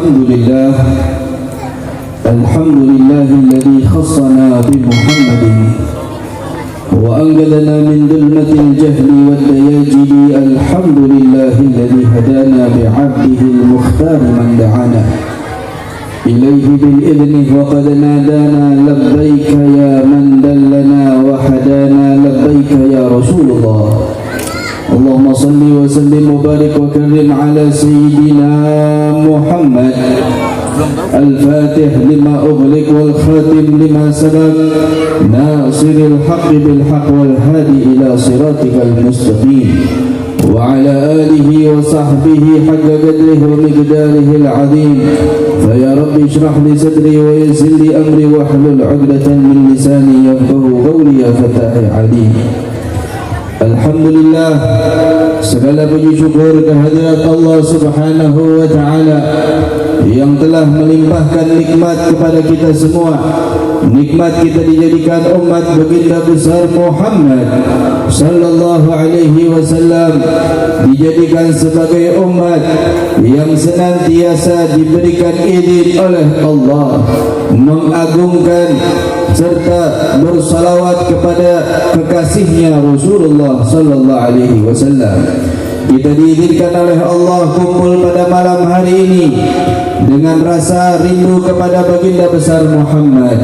الحمد لله الذي خصنا بمحمد وأنقذنا من ظلمة الجهل والدياجل. الحمد لله الذي هدانا بعبده المختار من دعانا إليه بالإذن وقد نادانا لبيك يا من دلنا وهدانا لبيك يا رسول الله. اللهم صل وسلم وبارك وكرم على سيدنا محمد الفاتح لما أغلق والخاتم لما سبق ناصر الحق بالحق والهادي إلى صراطك المستقيم وعلى آله وصحبه حق قدره ومقداره العظيم. فيا رب اشرح لي صدري ويسر لي أمري واحلل عقدة من لساني يفقهوا قولي يا فتاح عليم. Alhamdulillah, segala puji syukur kehadirat Allah Subhanahu wa ta'ala yang telah melimpahkan nikmat kepada kita semua. Nikmat kita dijadikan umat baginda besar Muhammad sallallahu alaihi wasallam, dijadikan sebagai umat yang senantiasa diberikan izin oleh Allah mengagungkan serta bersalawat kepada kekasihnya Rasulullah sallallahu alaihi wasallam. Kita diizinkan oleh Allah kumpul pada malam hari ini dengan rasa rindu kepada baginda besar Muhammad,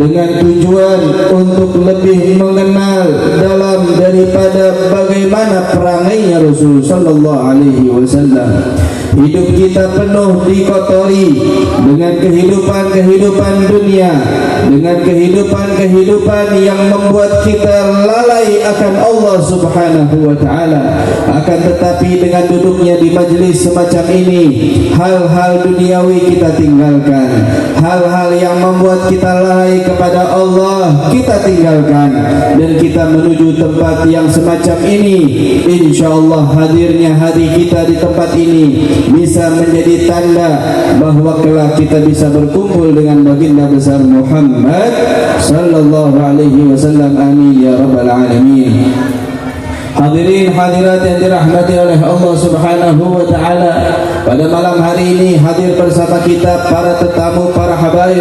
dengan tujuan untuk lebih mengenal dalam daripada bagaimana perangainya Rasul sallallahu alaihi wasallam. Hidup kita penuh dikotori dengan kehidupan dunia, dengan kehidupan yang membuat kita lalai akan Allah Subhanahu wa ta'ala. Akan tetapi dengan duduknya di majlis semacam ini, hal-hal duniawi kita tinggalkan, hal-hal yang membuat kita lalai kepada Allah kita tinggalkan, dan kita menuju tempat yang semacam ini. InsyaAllah hadirnya hati kita di tempat ini bisa menjadi tanda bahwa kelak kita bisa berkumpul dengan baginda besar Muhammad sallallahu alaihi wasallam. Amin ya rabbal alamin. Hadirin hadirat yang dirahmati oleh Allah Subhanahu wa ta'ala, pada malam hari ini hadir bersama kita para tetamu, para habaib,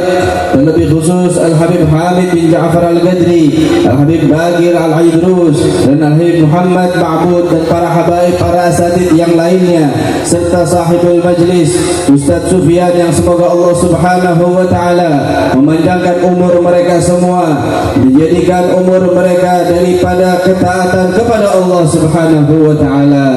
terlebih khusus Al-Habib Hamid bin Ja'far Al-Gadri, Al-Habib Bagir Al-Aidrus, dan Al-Habib Muhammad Ma'bud, dan para habaib, para asatid yang lainnya, serta sahibul majlis Ustaz Sufyan, yang semoga Allah Subhanahu wa ta'ala memanjangkan umur mereka semua, menjadikan umur mereka daripada ketaatan kepada Allah Subhanahu wa ta'ala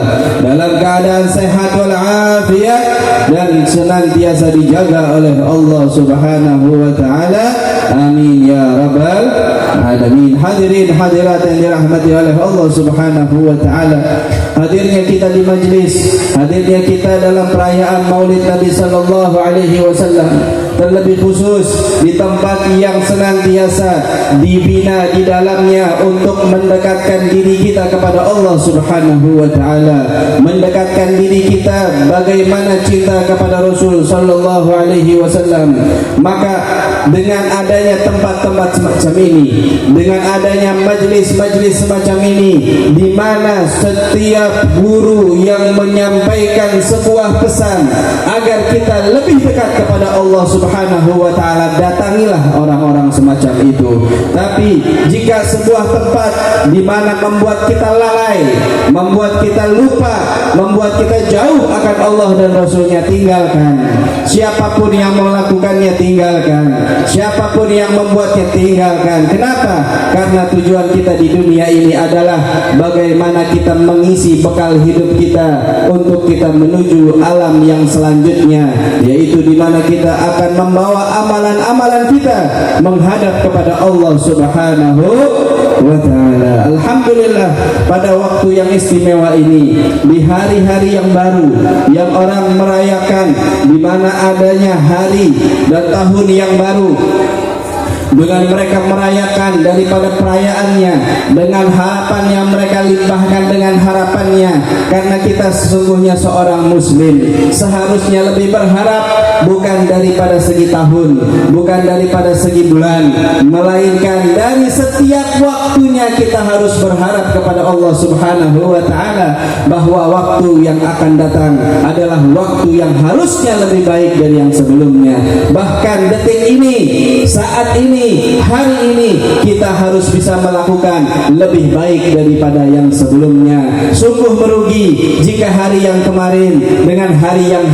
dalam keadaan sehat walafiat dan senantiasa dijaga oleh Allah Subhanahu wa ta'ala. Amin ya rabbal alamin. Hadirin hadirat yang dirahmati oleh Allah Subhanahu wa ta'ala, hadirnya kita di majlis, hadirnya kita dalam perayaan Maulid Nabi sallallahu alaihi wasallam, terlebih khusus di tempat yang senantiasa dibina di dalamnya untuk mendekatkan diri kita kepada Allah Subhanahu wa ta'ala, mendekatkan diri kita bagaimana cinta kepada Rasul sallallahu alaihi wasallam. Maka dengan adanya tempat-tempat semacam ini, dengan adanya majlis-majlis semacam ini, di mana setiap guru yang menyampaikan sebuah pesan agar kita lebih dekat kepada Allah Subhanahu wa ta'ala, datangilah orang-orang semacam itu. Tapi jika sebuah tempat di mana membuat kita lalai, membuat kita lupa, membuat kita jauh akan Allah dan Rasulnya, tinggalkan. Siapapun yang melakukannya, tinggalkan. Siapapun yang membuatnya, tinggalkan. Kenapa? Karena tujuan kita di dunia ini adalah bagaimana kita mengisi bekal hidup kita untuk kita menuju alam yang selanjutnya, yaitu di mana kita akan membawa amalan-amalan kita menghadap kepada Allah Subhanahu wa ta'ala. Alhamdulillah, pada waktu yang istimewa ini, di hari-hari yang baru yang orang merayakan, di mana adanya hari dan tahun yang baru, dengan mereka merayakan daripada perayaannya, dengan harapan yang mereka limpahkan dengan harapannya. Karena kita sesungguhnya seorang muslim seharusnya lebih berharap bukan daripada segi tahun, bukan daripada segi bulan, melainkan dari setiap waktunya kita harus berharap kepada Allah Subhanahu wa ta'ala bahwa waktu yang akan datang adalah waktu yang harusnya lebih baik dari yang sebelumnya. Bahkan detik ini, saat ini, hari ini kita harus bisa melakukan lebih baik daripada yang sebelumnya. Sungguh merugi jika hari yang kemarin dengan hari yang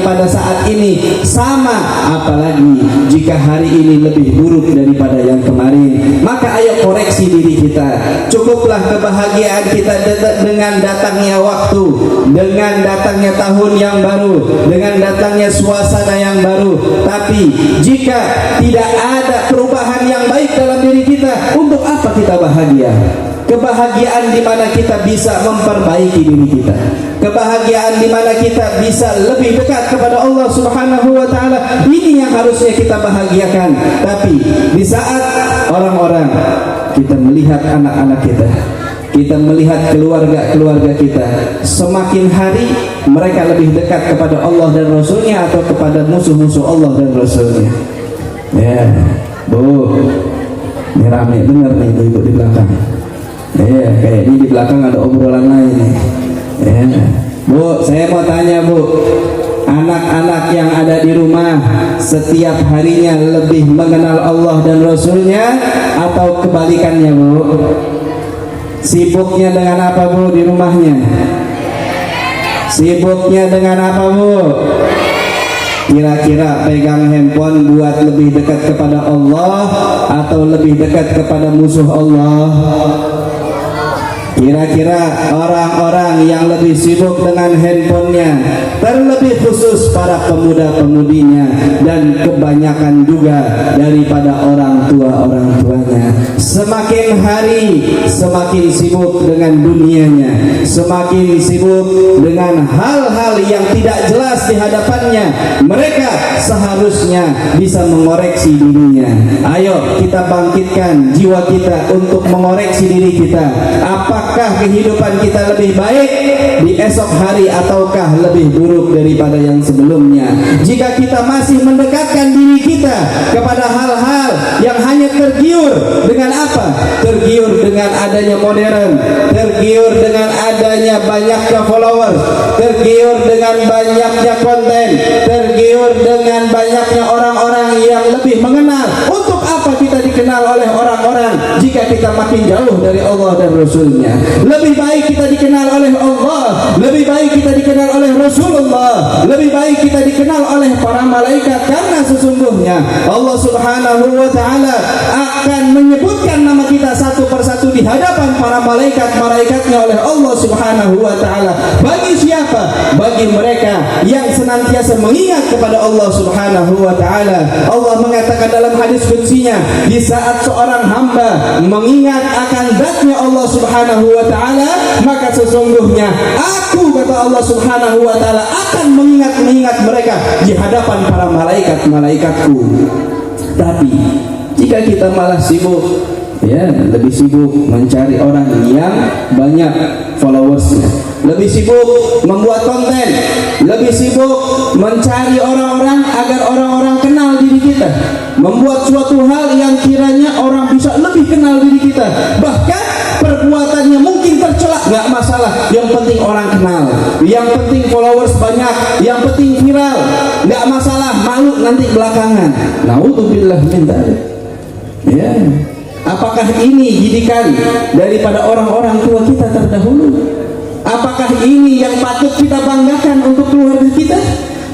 pada saat ini sama, apalagi jika hari ini lebih buruk daripada yang kemarin. Maka ayo koreksi diri kita. Cukuplah kebahagiaan kita dengan datangnya waktu, dengan datangnya tahun yang baru, dengan datangnya suasana yang baru. Tapi jika tidak ada perubahan yang baik dalam diri kita, untuk apa kita bahagia? Kebahagiaan di mana kita bisa memperbaiki diri kita, kebahagiaan di mana kita bisa lebih dekat kepada Allah Subhanahu wa ta'ala, ini yang harusnya kita bahagiakan. Tapi di saat orang-orang, kita melihat anak-anak kita melihat keluarga-keluarga kita, semakin hari mereka lebih dekat kepada Allah dan Rasulnya atau kepada musuh-musuh Allah dan Rasulnya. Ya, Bu, ini rame bener nih ibu di belakang. Ya, kayak ini di belakang ada obrolan lain nih. Ya, Bu, saya mau tanya Bu, anak-anak yang ada di rumah setiap harinya lebih mengenal Allah dan Rasulnya atau kebalikannya Bu? Sibuknya dengan apa Bu di rumahnya? Sibuknya dengan apa Bu? Kira-kira pegang handphone buat lebih dekat kepada Allah atau lebih dekat kepada musuh Allah? Kira-kira orang-orang yang lebih sibuk dengan handphonenya, terlebih khusus para pemuda-pemudinya, dan kebanyakan juga daripada orang tuanya, semakin hari semakin sibuk dengan dunianya, semakin sibuk dengan hal-hal yang tidak jelas di hadapannya. Mereka seharusnya bisa mengoreksi dirinya. Ayo kita bangkitkan jiwa kita untuk mengoreksi diri kita. Apakah kehidupan kita lebih baik di esok hari ataukah lebih buruk daripada yang sebelumnya? Jika kita masih mendekatkan diri kita kepada hal-hal yang hanya tergiur dengan apa? Tergiur dengan adanya modern, tergiur dengan adanya banyaknya followers, tergiur dengan banyaknya konten, tergiur dengan banyaknya orang-orang yang lebih mengenal. Untuk apa kita dikenal oleh orang-orang jika kita makin jauh dari Allah dan Rasulnya? Lebih baik kita dikenal oleh Allah, lebih baik kita dikenal oleh Rasulullah, lebih baik kita dikenal oleh para malaikat. Karena sesungguhnya Allah Subhanahu wa ta'ala akan menyebutkan nama kita satu persatu di hadapan para malaikat-malaikatnya oleh Allah Subhanahu wa ta'ala. Bagi siapa? Bagi mereka yang senantiasa mengingat kepada Allah Subhanahu wa ta'ala. Allah mengatakan dalam hadis qudsinya, di saat seorang hamba mengingat akan zatnya Allah Subhanahu wa ta'ala, maka sesungguhnya aku, kata Allah Subhanahu wa ta'ala, akan mengingat mereka di hadapan para malaikat-malaikatku. Tapi jika kita malah sibuk, ya, lebih sibuk mencari orang yang banyak followersnya, lebih sibuk membuat konten, lebih sibuk mencari orang-orang agar orang-orang kenal diri kita, membuat suatu hal yang kiranya orang bisa lebih kenal diri kita. Bahkan perbuatannya mungkin tercela, nggak masalah, yang penting orang kenal, yang penting followers banyak, yang penting viral, nggak masalah, malu nanti belakangan. Naudzubillah min dzalik. Ya, apakah ini didikan daripada orang-orang tua kita terdahulu? Apakah ini yang patut kita banggakan untuk keluarga kita?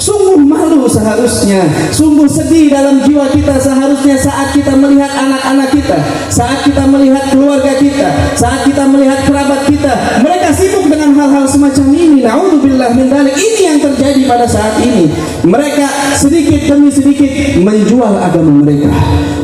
Sungguh malu seharusnya, sungguh sedih dalam jiwa kita seharusnya saat kita melihat anak-anak kita, saat kita melihat keluarga kita, saat kita melihat kerabat kita, mereka sibuk dengan hal-hal semacam ini. Naudzubillah min dzalik. Ini yang terjadi pada saat ini. Mereka sedikit demi sedikit menjual agama mereka,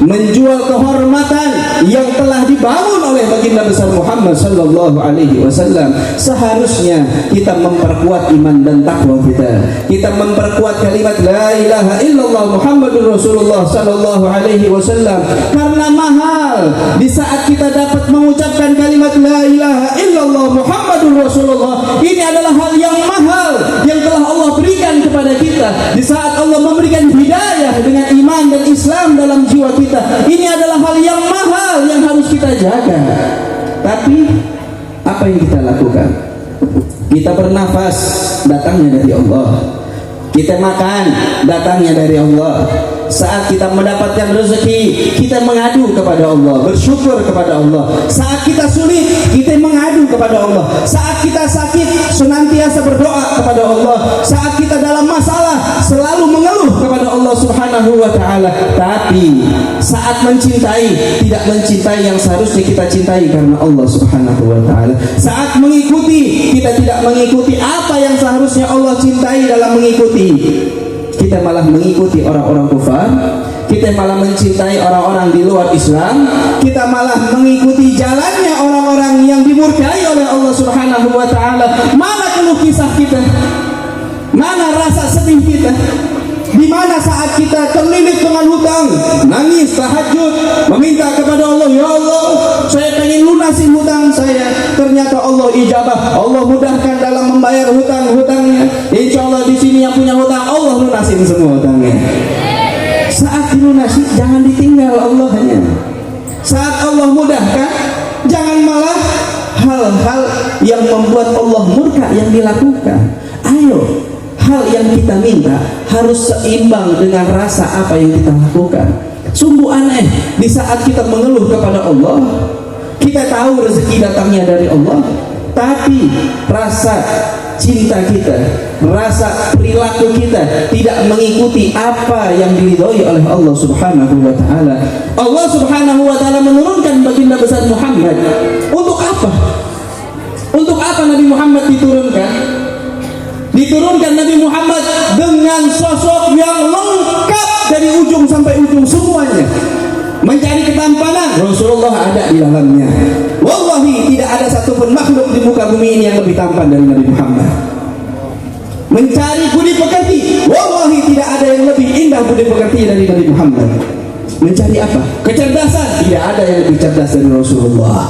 menjual kehormatan yang telah dibangun oleh baginda besar Muhammad sallallahu alaihi wasallam. Seharusnya kita memperkuat iman dan takwa kita, kita memperkuat kalimat la la ilaha illallah Muhammadur Rasulullah sallallahu alaihi wasallam. Karena mahal di saat kita dapat mengucapkan kalimat la ilaha illallah Muhammadur Rasulullah. Ini adalah hal yang mahal yang telah Allah berikan kepada kita. Di saat Allah memberikan hidayah dengan iman dan Islam dalam jiwa kita, ini adalah hal yang mahal yang harus kita jaga. Tapi apa yang kita lakukan? Kita bernafas, datangnya dari Allah. Kita makan, datangnya dari Allah. Saat kita mendapatkan rezeki, kita mengadu kepada Allah, bersyukur kepada Allah. Saat kita sulit, kita mengadu kepada Allah. Saat kita sakit, senantiasa berdoa kepada Allah. Saat kita dalam masalah, selalu mengeluh kepada Allah Subhanahu wa ta'ala. Tapi saat mencintai, tidak mencintai yang seharusnya kita cintai karena Allah Subhanahu wa ta'ala. Saat mengikuti, kita tidak mengikuti apa yang seharusnya Allah cintai dalam mengikuti. Kita malah mengikuti orang-orang kufar, kita malah mencintai orang-orang di luar Islam, kita malah mengikuti jalannya orang-orang yang dimurkai oleh Allah Subhanahu wa ta'ala. Mana keluh kisah kita? Mana rasa sedih kita? Di mana saat kita terlilit dengan hutang, nangis tahajud, meminta kepada Allah, ya Allah, saya pengen lunasin hutang saya. Ternyata Allah ijabah, Allah mudahkan dalam membayar hutang-hutangnya. Insya Allah di sini yang punya hutang, Allah lunasin semua hutangnya. Saat dilunasi, jangan ditinggal Allahnya. Saat Allah mudahkan, jangan malah hal-hal yang membuat Allah murka yang dilakukan. Ayo, hal yang kita minta harus seimbang dengan rasa apa yang kita lakukan. Sungguh aneh di saat kita mengeluh kepada Allah, kita tahu rezeki datangnya dari Allah, tapi rasa cinta kita, rasa perilaku kita tidak mengikuti apa yang diridhoi oleh Allah Subhanahu wa ta'ala. Allah Subhanahu wa ta'ala menurunkan baginda besar Muhammad. Untuk apa? Untuk apa Nabi Muhammad diturunkan? Diturunkan Nabi Muhammad dengan sosok yang lengkap dari ujung sampai ujung semuanya. Mencari ketampanan, Rasulullah ada di dalamnya. Wallahi tidak ada satupun makhluk di muka bumi ini yang lebih tampan dari Nabi Muhammad. Mencari budi pekerti, wallahi tidak ada yang lebih indah budi pekerti dari Nabi Muhammad. Mencari apa? Kecerdasan, tidak ada yang lebih cerdas dari Rasulullah.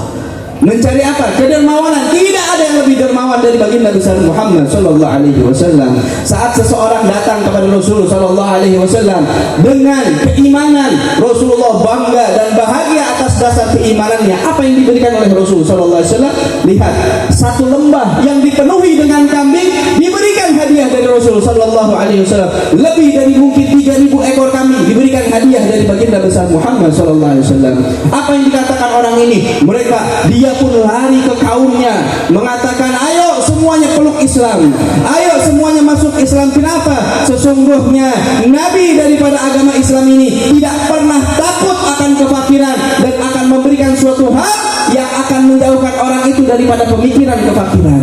Mencari apa? Kedermawanan, tidak ada yang lebih dermawan dari baginda besar Muhammad sallallahu alaihi wasallam. Saat seseorang datang kepada Rasulullah sallallahu alaihi wasallam dengan keimanan, Rasulullah bangga dan bahagia atas dasar keimanannya. Apa yang diberikan oleh Rasulullah sallallahu alaihi wasallam? Lihat, satu lembah yang dipenuhi dengan kambing diberikan hadiah dari Rasulullah sallallahu alaihi wasallam. Lebih dari mungkin 3000 ekor kambing diberikan hadiah dari baginda besar Muhammad sallallahu alaihi wasallam. Apa yang dikatakan orang ini? Mereka, dia pun lari ke kaumnya mengatakan, ayo semuanya peluk Islam, ayo semuanya masuk Islam. Kenapa? Sesungguhnya Nabi daripada agama Islam ini tidak pernah takut akan kefakiran dan akan memberikan suatu hal yang akan menjauhkan orang itu daripada pemikiran kefakiran.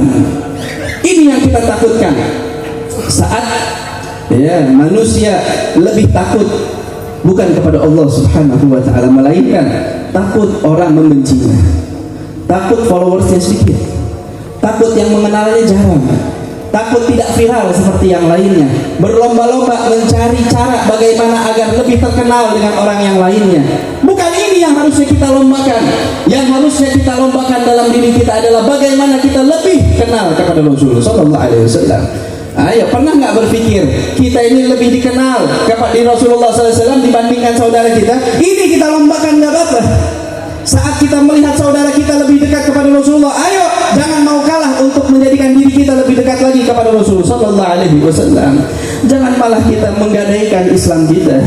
Ini yang kita takutkan. Saat manusia lebih takut bukan kepada Allah Subhanahu wa ta'ala, melainkan takut orang membencinya, takut followersnya sedikit, takut yang mengenalnya jarang, takut tidak viral seperti yang lainnya, berlomba-lomba mencari cara bagaimana agar lebih terkenal dengan orang yang lainnya. Bukan ini yang harusnya kita lombakan. Yang harusnya kita lombakan dalam diri kita adalah bagaimana kita lebih kenal kepada Rasulullah sallallahu alaihi wasallam. Ayo, pernah nggak berpikir kita ini lebih dikenal kepada Rasulullah sallallahu alaihi wasallam dibandingkan saudara kita? Ini kita lombakan, nggak apa-apa. Saat kita melihat saudara kita lebih dekat kepada Rasulullah, ayo jangan mau kalah untuk menjadikan diri kita lebih dekat lagi kepada Rasulullah sallallahu alaihi wasallam. Jangan malah kita menggadaikan Islam kita,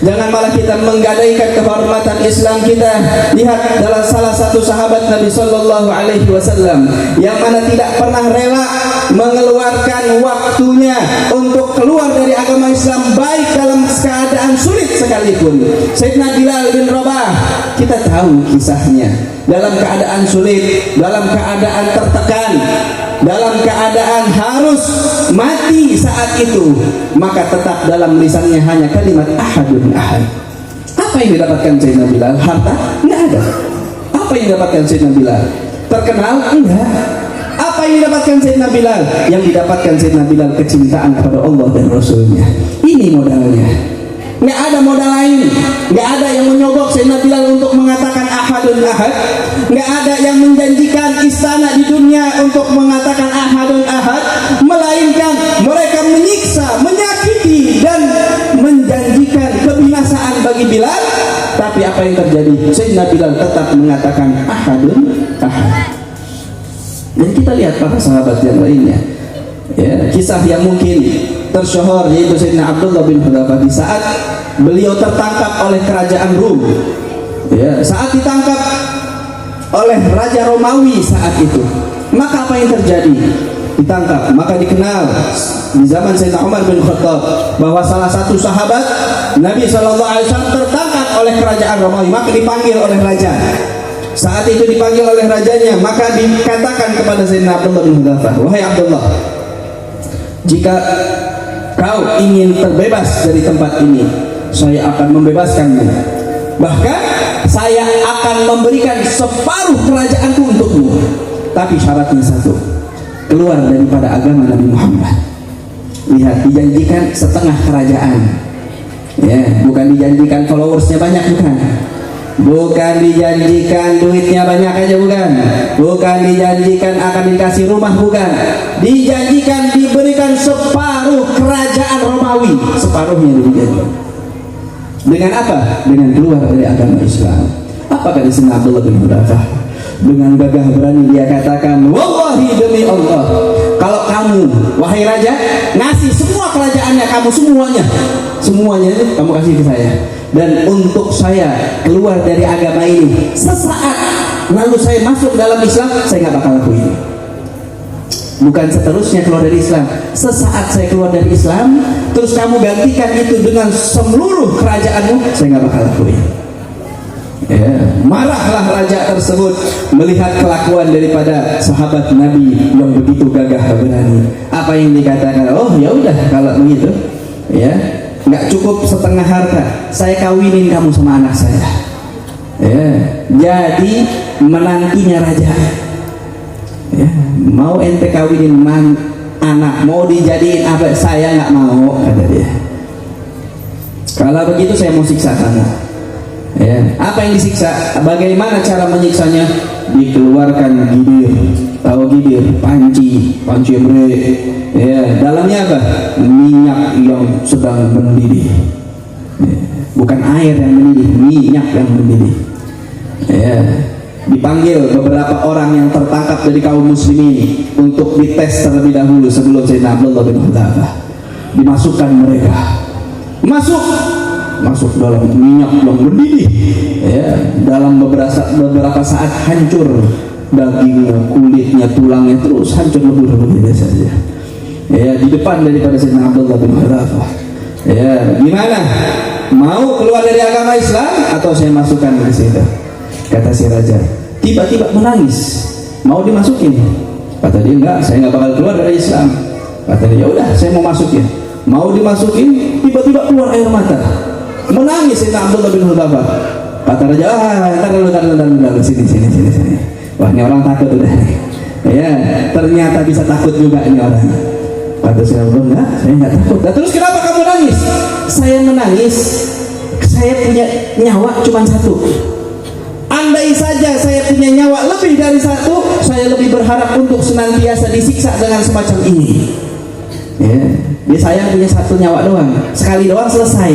jangan malah kita menggadaikan kehormatan Islam kita. Lihat dalam salah satu sahabat Nabi sallallahu alaihi wasallam yang mana tidak pernah rela mengeluarkan waktunya untuk keluar dari agama Islam baik dalam keadaan sulit sekalipun. Sayyidina Bilal bin Rabah, kita tahu kisahnya. Dalam keadaan sulit, dalam keadaan tertekan, dalam keadaan harus mati saat itu, maka tetap dalam lisannya hanya kalimat ahadun ahad. Apa yang didapatkan Sayyidina Bilal? Harta? Tidak ada. Apa yang didapatkan Sayyidina Bilal? Terkenal? Enggak. Apa yang didapatkan Sayyidina Bilal? Yang didapatkan Sayyidina Bilal kecintaan kepada Allah dan Rasulnya. Ini Ini modalnya. Nggak ada modal lain. Nggak ada yang menyogok Sayyidina Bilal untuk mengatakan ahadun ahad. Nggak ada yang menjanjikan istana di dunia untuk mengatakan ahadun ahad, melainkan mereka menyiksa, menyakiti dan menjanjikan kebinasaan bagi Bilal. Tapi apa yang terjadi? Sayyidina Bilal tetap mengatakan ahadun ahad. Dan kita lihat para sahabat yang lainnya, ya, kisah yang mungkin tersyhur yaitu Sayyidina Abdullah bin Hudzafah di saat beliau tertangkap oleh kerajaan Rum, ya, saat ditangkap oleh Raja Romawi saat itu, maka apa yang terjadi? Ditangkap, maka dikenal di zaman Sayyidina Umar bin Khattab bahwa salah satu sahabat Nabi SAW tertangkap oleh kerajaan Romawi, maka dipanggil oleh raja. Saat itu dipanggil oleh rajanya, maka dikatakan kepada Sayyidina Abdullah bin Hudzafah, wahai Abdullah, jika kau ingin terbebas dari tempat ini, saya akan membebaskanmu. Bahkan saya akan memberikan separuh kerajaanku untukmu. Tapi syaratnya satu, keluar daripada agama Nabi Muhammad. Lihat, dijanjikan setengah kerajaan, ya, bukan dijanjikan followersnya banyak, bukan dijanjikan duitnya banyak aja, bukan dijanjikan akan dikasih rumah, bukan, dijanjikan diberikan separuh kerajaan Romawi, separuhnya dijanjikan. Dengan apa? Dengan keluar dari agama Islam. Apa kata Sayyidina Abdullah bin Hudzafah? Dengan gagah berani dia katakan, wallahi demi Allah, kalau kamu, wahai raja, ngasih semua kerajaannya kamu, semuanya kamu kasih ke saya, dan untuk saya keluar dari agama ini sesaat lalu saya masuk dalam Islam, saya nggak bakal lakuin. Bukan seterusnya keluar dari Islam, sesaat saya keluar dari Islam terus kamu gantikan itu dengan seluruh kerajaanmu, saya nggak bakal lakuin. Ya, marahlah raja tersebut melihat kelakuan daripada sahabat Nabi yang begitu gagah berani. Apa yang dikatakan? Oh ya udah, kalau begitu, ya, nggak cukup setengah harta, saya kawinin kamu sama anak saya, ya, jadi menantunya raja, ya, mau ente kawinin anak, mau dijadiin apa, saya nggak mau, kata dia. Kalau begitu saya mau siksa kamu. Ya, apa yang disiksa? Bagaimana cara menyiksanya? Dikeluarkan gibir, tahu gibir, panci emre, ya, dalamnya apa? Minyak yang sedang mendidih, ya, bukan air yang mendidih, minyak yang mendidih. Ya, dipanggil beberapa orang yang tertangkap dari kaum muslimin untuk dites terlebih dahulu sebelum Sayyidina Abdullah bin Hudzafah. Dimasukkan mereka, masuk dalam minyak yang mendidih, ya, dalam beberapa saat hancur dagingnya, kulitnya, tulangnya, terus hancur lebur-lebur saja, ya, di depan daripada Sayyidina Abdullah bin Hudzafah. Ya, gimana? Mau keluar dari agama Islam atau saya masukkan ke situ? Kata si raja, tiba-tiba menangis, mau dimasukin. Kata dia, enggak, saya nggak bakal keluar dari Islam. Kata dia, ya udah, saya mau masukin. Mau dimasukin, tiba-tiba keluar air mata, menangis Sayyidina Abdullah bin Hudzafah. Kata raja, ntar dulu, sini. Wah, ini orang takut udah nih. Ya, ternyata bisa takut juga ini orang. Kata Sayyidina Abdullah, enggak, saya nggak takut. Nah, terus kenapa kamu nangis? Saya menangis, saya punya nyawa cuma satu. Andai saja saya punya nyawa lebih dari satu, saya lebih berharap untuk senantiasa disiksa dengan semacam ini. Ya, dia sayang punya satu nyawa doang, sekali doang selesai.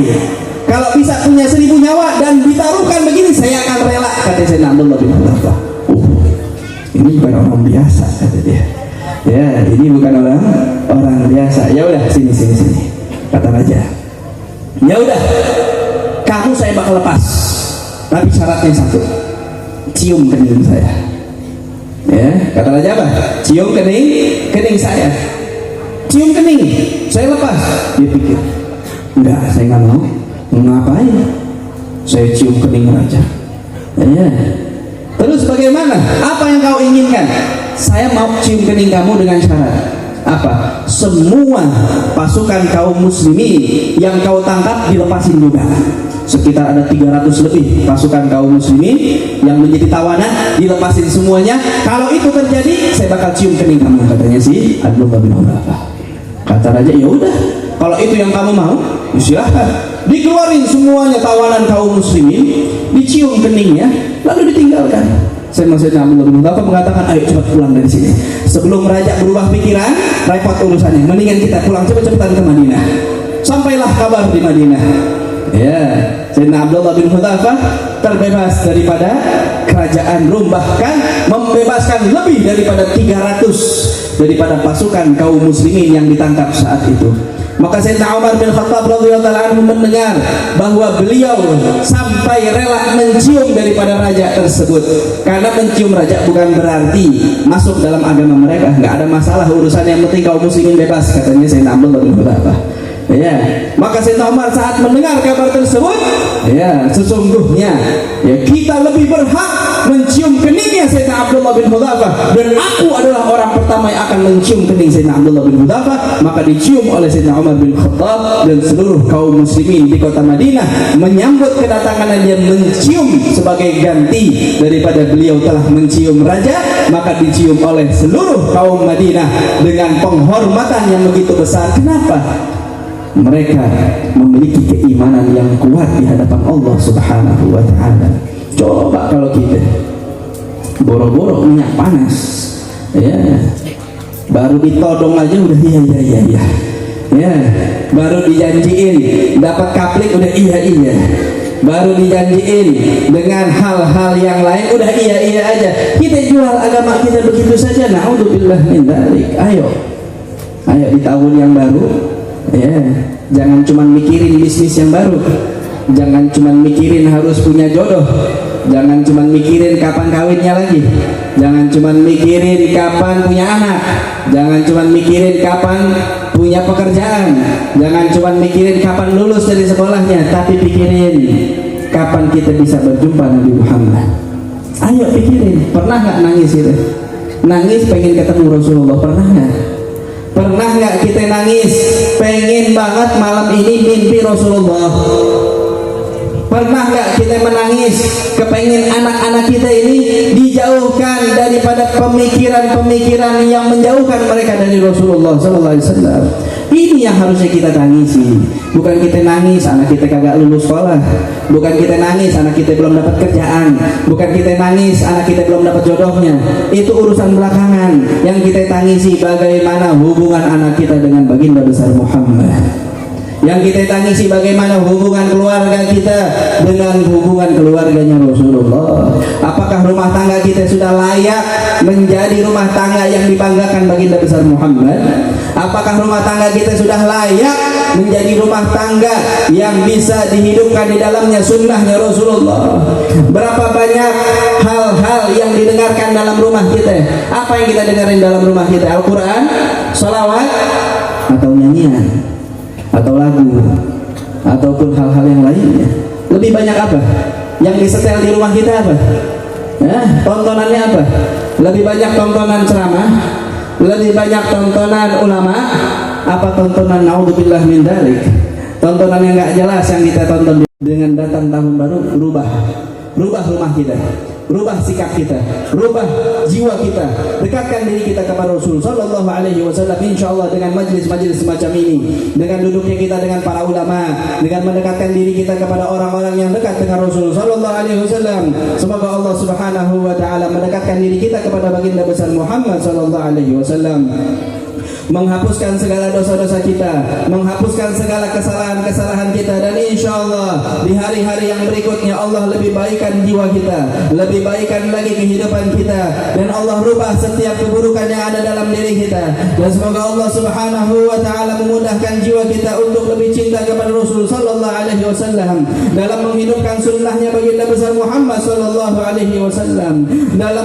Kalau bisa punya 1000 nyawa dan ditaruhkan begini, saya akan rela, kata Sayyidina Abdullah bin Hudzafah. Ini bukan orang biasa, kata dia. Ya, ini bukan orang biasa. Ya udah, sini, kata raja. Ya udah, kamu saya bakal lepas, tapi syaratnya satu, cium kening saya. Ya, kata raja apa? Cium kening saya. Cium kening, saya lepas. Dia pikir, enggak, saya nggak mau. Ngapain? Saya cium kening raja. Ya. Terus bagaimana? Apa yang kau inginkan? Saya mau cium kening kamu dengan syarat apa? Semua pasukan kaum muslimin yang kau tangkap dilepasin juga. Sekitar ada 300 lebih pasukan kaum muslimin yang menjadi tawanan, dilepasin semuanya. Kalau itu terjadi, saya bakal cium kening kamu, katanya si Abdullah bin Hudzafah. Kata raja, ya udah, kalau itu yang kamu mau, Istirahat. Dikeluarin semuanya tawanan kaum muslimin, dicium keningnya, lalu ditinggalkan. Sayyidina Abdullah bin Hudzaifah mengatakan, ayo cepat pulang dari sini. Sebelum raja berubah pikiran, repot urusannya. Mendingan kita pulang cepat-cepatan ke Madinah. Sampailah kabar di Madinah. Ya, Sayyidina Abdullah bin Hudzaifah terbebas daripada kerajaan Rum, bahkan membebaskan lebih daripada 300 daripada pasukan kaum muslimin yang ditangkap saat itu. Maka Sayyidina Umar bin Khattab radhiyallahu anhu mendengar bahwa beliau sampai rela mencium daripada raja tersebut, karena mencium raja bukan berarti masuk dalam agama mereka. Nggak ada masalah, urusan yang penting kaum muslimin bebas, katanya Sayyidina Abdullah bin Hudzaifah. Ya, maka Sayyidina Umar saat mendengar kabar tersebut, ya sesungguhnya ya kita lebih berhak mencium keningnya Sayyidina Abdullah bin Hudzaifah, dan aku adalah orang pertama yang akan mencium kening Sayyidina Abdullah bin Hudzaifah. Maka dicium oleh Sayyidina Umar bin Khattab, dan seluruh kaum muslimin di kota Madinah menyambut kedatangan dia, mencium sebagai ganti daripada beliau telah mencium raja. Maka dicium oleh seluruh kaum Madinah dengan penghormatan yang begitu besar. Kenapa? Mereka memiliki keimanan yang kuat di hadapan Allah Subhanahu wa ta'ala. Coba kalau kita boro-boro minyak panas, ya, baru ditodong aja udah iya, ya, baru dijanjiin dapat kaplik udah iya, baru dijanjiin dengan hal-hal yang lain udah iya aja. Kita jual agama kita begitu saja. Naudzubillah min dzalik. Ayo di tahun yang baru, ya, jangan cuma mikirin bisnis yang baru, jangan cuma mikirin harus punya jodoh, jangan cuma mikirin kapan kawinnya lagi, jangan cuma mikirin kapan punya anak, jangan cuma mikirin kapan punya pekerjaan, jangan cuma mikirin kapan lulus dari sekolahnya, tapi pikirin kapan kita bisa berjumpa Nabi Muhammad. Ayo pikirin, pernah nggak nangis itu? Nangis pengen ketemu Rasulullah, pernah nggak? Pernah nggak kita nangis pengen banget malam ini mimpi Rasulullah? Pernah nggak kita menangis kepengen anak-anak kita ini dijauhkan daripada pemikiran-pemikiran yang menjauhkan mereka dari Rasulullah Sallallahu Alaihi Wasallam? Ini yang harusnya kita tangisi. Bukan kita nangis anak kita kagak lulus sekolah, bukan kita nangis anak kita belum dapat kerjaan, bukan kita nangis anak kita belum dapat jodohnya. Itu urusan belakangan. Yang kita tangisi bagaimana hubungan anak kita dengan baginda besar Muhammad. Yang kita tangisi bagaimana hubungan keluarga kita dengan hubungan keluarganya Rasulullah. Apakah rumah tangga kita sudah layak menjadi rumah tangga yang dibanggakan baginda besar Muhammad? Apakah rumah tangga kita sudah layak menjadi rumah tangga yang bisa dihidupkan di dalamnya sunnahnya Rasulullah? Berapa banyak hal-hal yang didengarkan dalam rumah kita? Apa yang kita dengarin dalam rumah kita? Al-Quran, salawat, atau nyanyian, atau lagu, ataupun hal-hal yang lainnya? Lebih banyak apa yang disetel di rumah kita? Apa? Tontonannya apa? Lebih banyak tontonan ceramah, lebih banyak tontonan ulama, apa tontonan naudzubillah min dzalik, tontonan yang nggak jelas yang kita tonton? Dengan datang tahun baru, rubah rumah kita, rubah sikap kita, rubah jiwa kita, dekatkan diri kita kepada Rasul Sallallahu Alaihi Wasallam. Insya Allah dengan majlis-majlis semacam ini, dengan duduknya kita dengan para ulama, dengan mendekatkan diri kita kepada orang-orang yang dekat dengan Rasul Sallallahu Alaihi Wasallam, semoga Allah Subhanahu Wa Taala mendekatkan diri kita kepada baginda besar Muhammad Sallallahu Alaihi Wasallam, menghapuskan segala dosa-dosa kita, menghapuskan segala kesalahan-kesalahan kita, dan insya Allah di hari-hari yang berikutnya Allah lebih baikkan jiwa kita, lebih baikkan lagi kehidupan kita, dan Allah rubah setiap keburukan yang ada dalam diri kita, dan semoga Allah Subhanahu Wa Taala memudahkan jiwa kita untuk lebih cinta kepada Rasul Sallallahu Alaihi Wasallam, dalam menghidupkan sunnahnya baginda besar Muhammad Sallallahu Alaihi Wasallam, dalam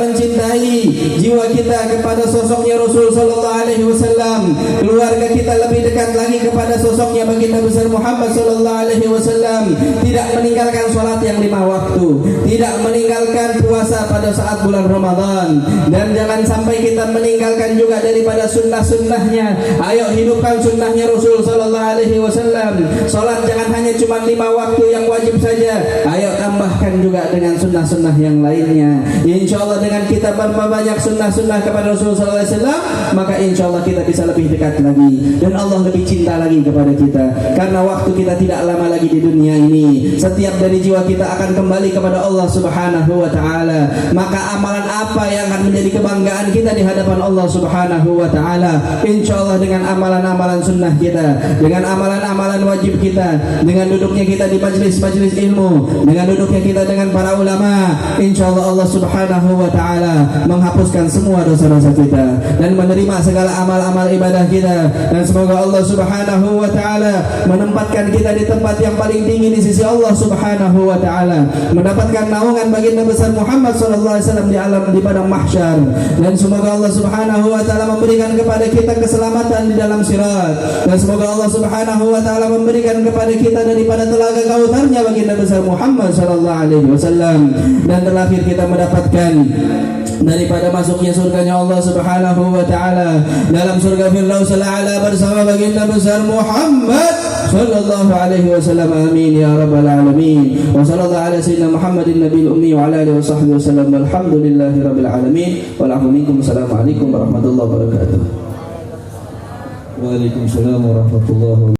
mencintai jiwa kita kepada sosoknya Rasul Sallallahu Alaihi Wasallam, keluarga kita lebih dekat lagi kepada sosoknya baginda besar Muhammad Sallallahu Alaihi Wasallam, tidak meninggalkan sholat yang 5 waktu, tidak meninggalkan puasa pada saat bulan Ramadan, dan jangan sampai kita meninggalkan juga daripada sunnah-sunnahnya. Ayo hidupkan sunnahnya Rasul Sallallahu Alaihi Wasallam. Sholat jangan hanya cuma 5 waktu yang wajib saja, ayo tambah tambahkan juga dengan sunnah-sunnah yang lainnya. Insya Allah dengan kita memperbanyak sunnah-sunnah kepada Rasulullah SAW, maka insya Allah kita bisa lebih dekat lagi dan Allah lebih cinta lagi kepada kita. Karena waktu kita tidak lama lagi di dunia ini. Setiap dari jiwa kita akan kembali kepada Allah Subhanahu wa taala. Maka amalan apa yang akan menjadi kebanggaan kita di hadapan Allah Subhanahu wa taala? Insya Allah dengan amalan-amalan sunnah kita, dengan amalan-amalan wajib kita, dengan duduknya kita di majelis-majelis ilmu, dengan duduknya kita dengan para ulama, insya Allah Allah Subhanahu wa taala menghapuskan semua dosa-dosa kita dan menerima segala amal-amal ibadah kita. Dan semoga Allah Subhanahu wa taala menempatkan kita di tempat yang paling tinggi di sisi Allah Subhanahu wa taala, mendapatkan naungan baginda besar Muhammad sallallahu alaihi wasallam di alam di padang mahsyar. Dan semoga Allah Subhanahu wa taala memberikan kepada kita keselamatan di dalam sirat. Dan semoga Allah Subhanahu wa taala memberikan kepada kita daripada telaga kautsarnya baginda besar Muhammad sallallahu alaihi wasallam. Dan terakhir kita mendapatkan daripada masuknya surganya Allah Subhanahu wa taala dalam surga Firdaus al-A'la bersama baginda besar Muhammad sallallahu alaihi wasallam. Amin ya rabbal alamin. Wa sallallahu ala sayyidina Muhammadin nabiyil ummi wa ala alihi wa sahbihi wasallam. Walhamdulillahi rabbil alamin. Wal minkum. Assalamualaikum warahmatullahi wabarakatuh. Waalaikumsalam warahmatullahi wabarakatuh.